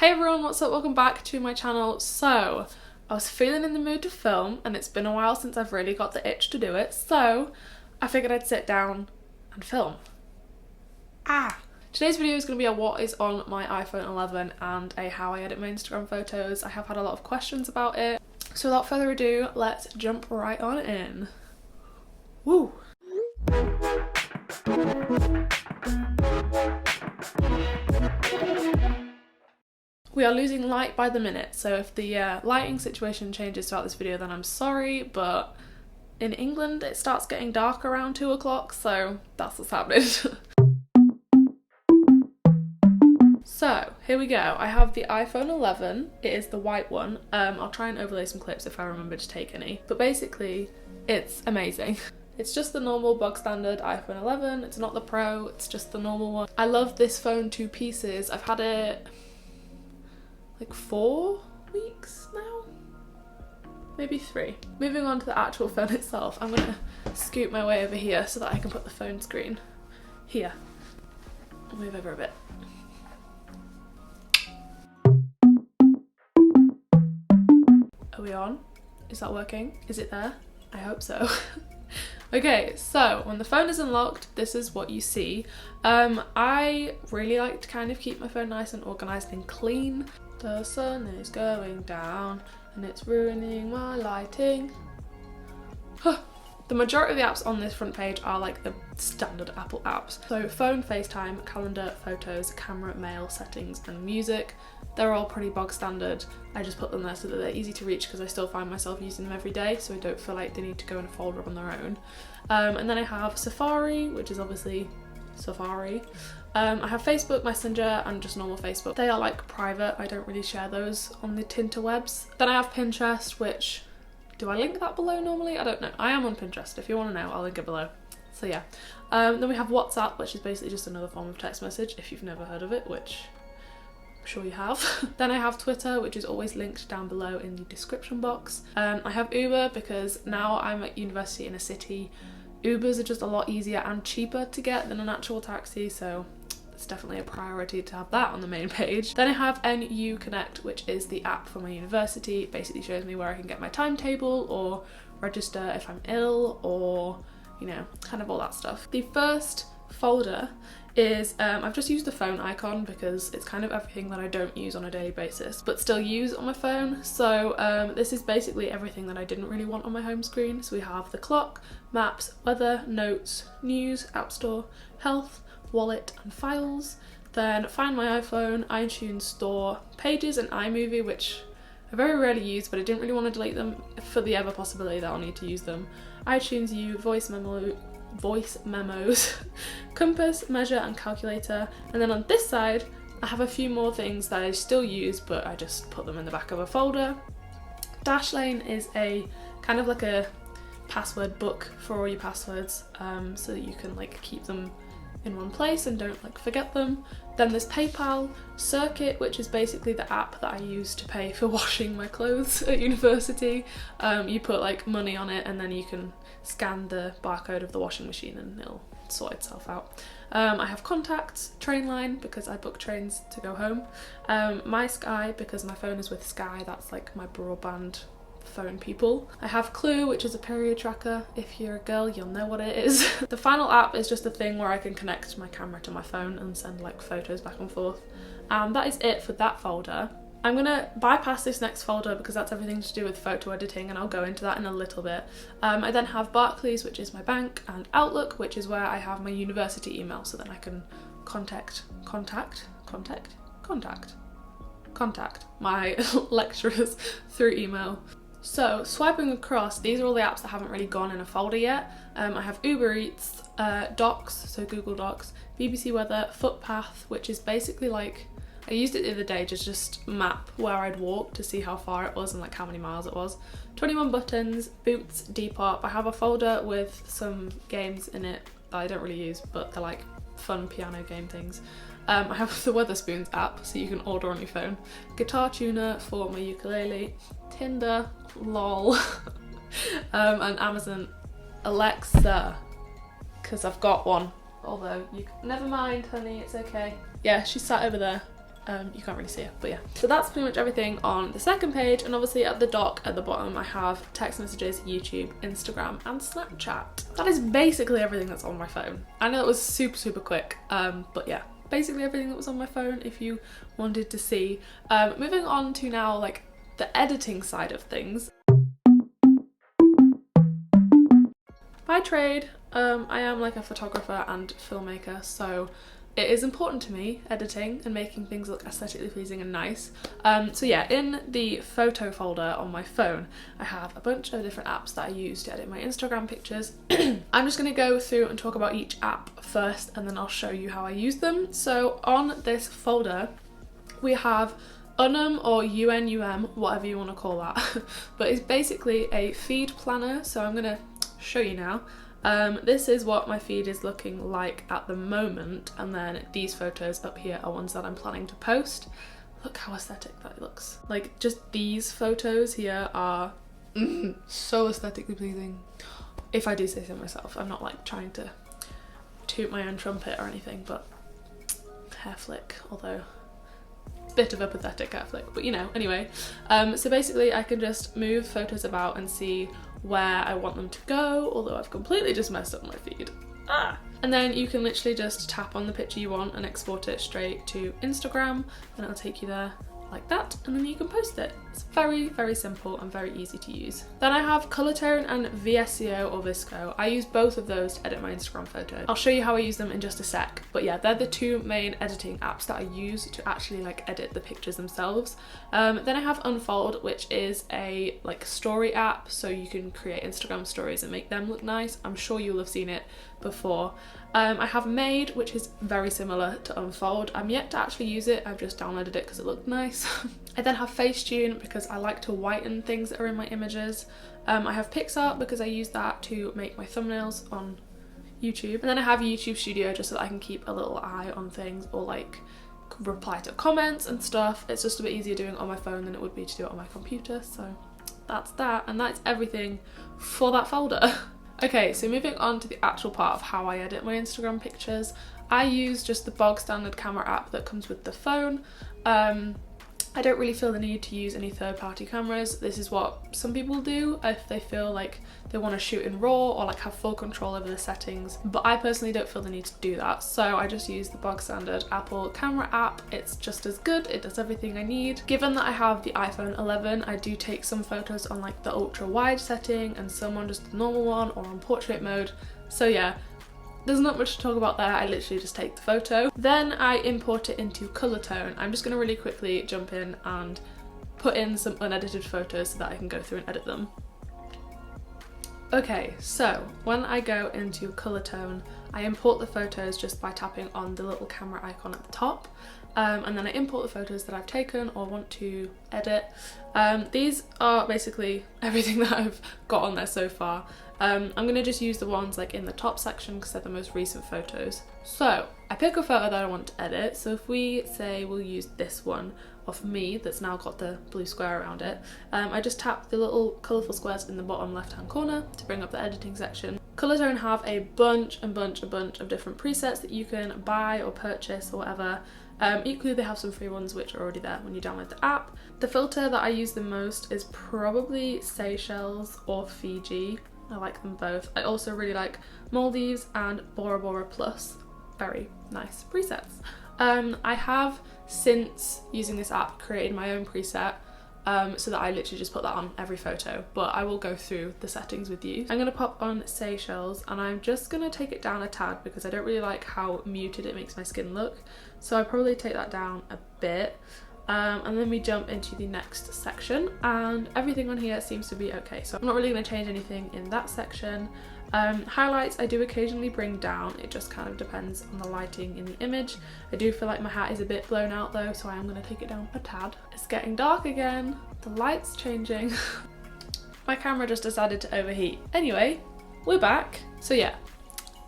Hey everyone, what's up? Welcome back to my channel. So, I was feeling in the mood to film and it's been a while since I've really got the itch to do it, so I figured I'd sit down and film. Today's video is going to be a what is on my iPhone 11 and a how I edit my Instagram photos. I have had a lot of questions about it. So without further ado, let's jump right on in. Woo! We are losing light by the minute, so if the lighting situation changes throughout this video then I'm sorry, but in England it starts getting dark around 2 o'clock, so that's what's happening. So, here we go. I have the iPhone 11. It is the white one. I'll try and overlay some clips if I remember to take any. But basically, it's amazing. It's just the normal bog standard iPhone 11. It's not the Pro, it's just the normal one. I love this phone to pieces. I've had it like 4 weeks now? Maybe 3. Moving on to the actual phone itself, I'm gonna scoot my way over here so that I can put the phone screen here. I'll move over a bit. Are we on? Is that working? Is it there? I hope so. Okay, so when the phone is unlocked, this is what you see. I really like to kind of keep my phone nice and organised and clean. The sun is going down and it's ruining my lighting. The majority of the apps on this front page are like the standard Apple apps. So phone, FaceTime, calendar, photos, camera, mail, settings and music. They're all pretty bog standard. I just put them there so that they're easy to reach because I still find myself using them every day, so I don't feel like they need to go in a folder on their own. And then I have Safari, which is obviously Safari. I have Facebook, Messenger and just normal Facebook. They are like private, I don't really share those on the tinterwebs. Then I have Pinterest, which, do I link that below normally? I don't know. I am on Pinterest. If you want to know, I'll link it below. So yeah. Then we have WhatsApp, which is basically just another form of text message if you've never heard of it, which I'm sure you have. Then I have Twitter, which is always linked down below in the description box. I have Uber because now I'm at university in a city. Ubers are just a lot easier and cheaper to get than an actual taxi, so it's definitely a priority to have that on the main page. Then I have NU Connect, which is the app for my university. It basically shows me where I can get my timetable or register if I'm ill or, you know, kind of all that stuff. The first folder is, I've just used the phone icon because it's kind of everything that I don't use on a daily basis but still use on my phone. So this is basically everything that I didn't really want on my home screen. So we have the clock, maps, weather, notes, news, app store, health, wallet and files. Then find my iPhone, iTunes store, pages and iMovie, which I very rarely use but I didn't really want to delete them for the ever possibility that I'll need to use them. iTunes U, voice memos, compass, measure and calculator. And then on this side I have a few more things that I still use but I just put them in the back of a folder. Dashlane is a kind of like a password book for all your passwords, so that you can like keep them in one place and don't like forget them. Then there's PayPal, Circuit, which is basically the app that I use to pay for washing my clothes at university. You put like money on it and then you can scan the barcode of the washing machine and it'll sort itself out. I have Contacts, Trainline because I book trains to go home, My Sky because my phone is with Sky, that's like my broadband phone people. I have Clue, which is a period tracker. If you're a girl, you'll know what it is. The final app is just a thing where I can connect my camera to my phone and send like photos back and forth. And that is it for that folder. I'm gonna bypass this next folder because that's everything to do with photo editing and I'll go into that in a little bit. I then have Barclays, which is my bank, and Outlook, which is where I have my university email, so then I can contact my lecturers through email. So swiping across, these are all the apps that haven't really gone in a folder yet. I have Uber Eats, Docs, so Google Docs, BBC Weather, Footpath, which is basically like, I used it the other day to just map where I'd walk to see how far it was and like how many miles it was. 21 Buttons, Boots, Depop. I have a folder with some games in it that I don't really use but they're like fun piano game things. I have the Weatherspoons app so you can order on your phone. Guitar tuner for my ukulele, Tinder, lol, and Amazon Alexa, because I've got one. Although, never mind honey, it's okay. Yeah, she sat over there. You can't really see it, but yeah. So that's pretty much everything on the second page, and obviously at the dock at the bottom I have text messages, YouTube, Instagram and Snapchat. That is basically everything that's on my phone. I know it was super quick, but yeah, basically everything that was on my phone if you wanted to see. Moving on to now like the editing side of things. By trade, I am like a photographer and filmmaker, so it is important to me, editing and making things look aesthetically pleasing and nice. So yeah, in the photo folder on my phone, I have a bunch of different apps that I use to edit my Instagram pictures. I'm just going to go through and talk about each app first, and then I'll show you how I use them. So on this folder, we have Unum or UNUM, whatever you want to call that, but it's basically a feed planner. So I'm going to show you now. This is what my feed is looking like at the moment, and then these photos up here are ones that I'm planning to post. Look how aesthetic that looks. Like, just these photos here are so aesthetically pleasing, if I do say so myself. I'm not like trying to toot my own trumpet or anything, but hair flick, although bit of a pathetic hair flick, but you know, anyway. So basically I can just move photos about and see where I want them to go, although I've completely just messed up my feed. And then you can literally just tap on the picture you want and export it straight to Instagram, and it'll take you there like that, and then you can post it. It's very simple and very easy to use. Then I have Colortone and VSCO or Visco. I use both of those to edit my Instagram photos. I'll show you how I use them in just a sec, but yeah, they're the two main editing apps that I use to actually like edit the pictures themselves. Then I have Unfold, which is a like story app, so you can create Instagram stories and make them look nice. I'm sure you'll have seen it before. I have Made, which is very similar to Unfold. I'm yet to actually use it, I've just downloaded it because it looked nice. I then have Facetune because I like to whiten things that are in my images. I have PixArt because I use that to make my thumbnails on YouTube. And then I have YouTube Studio just so that I can keep a little eye on things or like reply to comments and stuff. It's just a bit easier doing it on my phone than it would be to do it on my computer. So that's that, and that's everything for that folder. Okay, so moving on to the actual part of how I edit my Instagram pictures. I use just the bog standard camera app that comes with the phone. I don't really feel the need to use any third-party cameras. This is what some people do if they feel like they want to shoot in RAW or like have full control over the settings, but I personally don't feel the need to do that, so I just use the bog standard Apple camera app. It's just as good, it does everything I need. Given that I have the iPhone 11, I do take some photos on like the ultra wide setting and some on just the normal one or on portrait mode, so yeah. There's not much to talk about there, I literally just take the photo. Then I import it into Colortone. I'm just going to really quickly jump in and put in some unedited photos so that I can go through and edit them. Okay, so when I go into Colortone, I import the photos just by tapping on the little camera icon at the top. And then I import the photos that I've taken or want to edit. These are basically everything that I've got on there so far. I'm going to just use the ones like in the top section because they're the most recent photos. So I pick a photo that I want to edit. So if we say we'll use this one of me that's now got the blue square around it, I just tap the little colourful squares in the bottom left hand corner to bring up the editing section. Colortone have a bunch of different presets that you can buy or purchase or whatever. Equally they have some free ones which are already there when you download the app. The filter that I use the most is probably Seychelles or Fiji. I like them both. I also really like Maldives and Bora Bora Plus. Very nice presets. I have, since using this app, created my own preset so that I literally just put that on every photo, but I will go through the settings with you. I'm going to pop on Seychelles and I'm just going to take it down a tad because I don't really like how muted it makes my skin look, so I'll probably take that down a bit. And then we jump into the next section and everything on here seems to be okay, so I'm not really going to change anything in that section. Highlights I do occasionally bring down, it just kind of depends on the lighting in the image. I do feel like my hat is a bit blown out though, so I am going to take it down a tad. It's getting dark again, the light's changing. My camera just decided to overheat. Anyway, we're back. So yeah,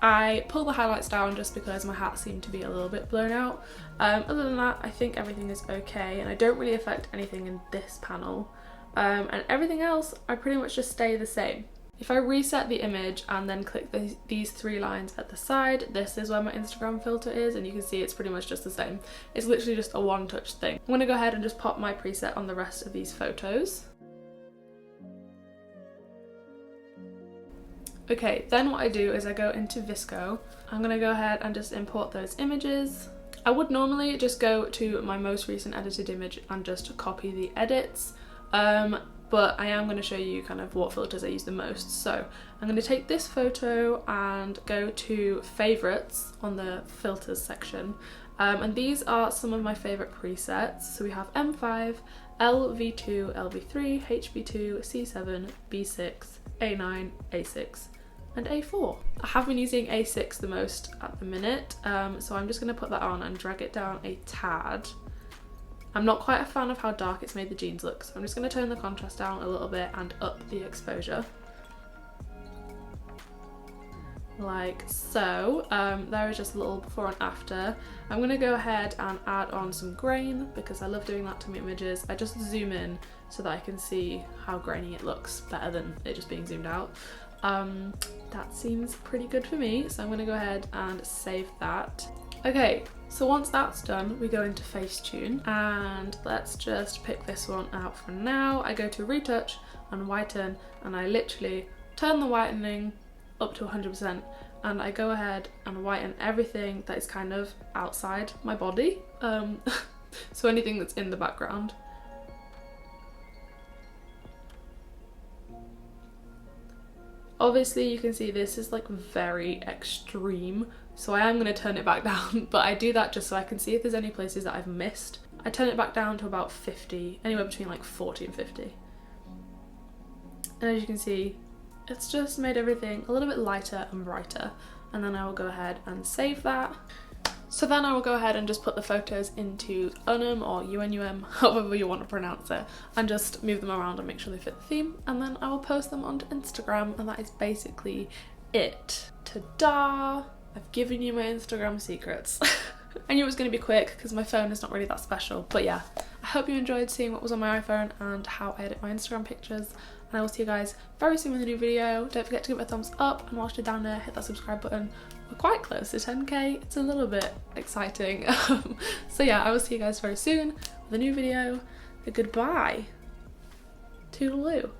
I pull the highlights down just because my hat seemed to be a little bit blown out. Other than that, I think everything is okay and I don't really affect anything in this panel. And everything else, I pretty much just stay the same. If I reset the image and then click these three lines at the side, this is where my Instagram filter is, and you can see it's pretty much just the same. It's literally just a one-touch thing. I'm gonna go ahead and just pop my preset on the rest of these photos. Okay, then what I do is I go into Visco. I'm gonna go ahead and just import those images. I would normally just go to my most recent edited image and just copy the edits, but I am going to show you kind of what filters I use the most. So I'm going to take this photo and go to favorites on the filters section, and these are some of my favorite presets. So we have M5, LV2, LV3, HB2, C7, B6, A9, A6 and A4. I have been using A6 the most at the minute, so I'm just going to put that on and drag it down a tad. I'm not quite a fan of how dark it's made the jeans look, so I'm just going to turn the contrast down a little bit and up the exposure. Like so. There is just a little before and after. I'm going to go ahead and add on some grain because I love doing that to my images. I just zoom in so that I can see how grainy it looks better than it just being zoomed out. That seems pretty good for me, so I'm going to go ahead and save that. Okay, so once that's done, we go into Facetune, and let's just pick this one out for now. I go to retouch and whiten, and I literally turn the whitening up to 100%, and I go ahead and whiten everything that is kind of outside my body, so anything that's in the background. Obviously you can see this is like very extreme, so I am going to turn it back down, but I do that just so I can see if there's any places that I've missed. I turn it back down to about 50, anywhere between like 40 and 50. And as you can see, it's just made everything a little bit lighter and brighter, and then I will go ahead and save that. So then I will go ahead and just put the photos into Unum or UNUM, however you want to pronounce it, and just move them around and make sure they fit the theme, and then I will post them onto Instagram, and that is basically it. Ta-da! I've given you my Instagram secrets. I knew it was going to be quick because my phone is not really that special, but yeah, I hope you enjoyed seeing what was on my iPhone and how I edit my Instagram pictures, and I will see you guys very soon with a new video. Don't forget to give it a thumbs up, and whilst you're down there, hit that subscribe button. We're quite close to 10k, it's a little bit exciting. So yeah, I will see you guys very soon with a new video. Goodbye. Toodaloo.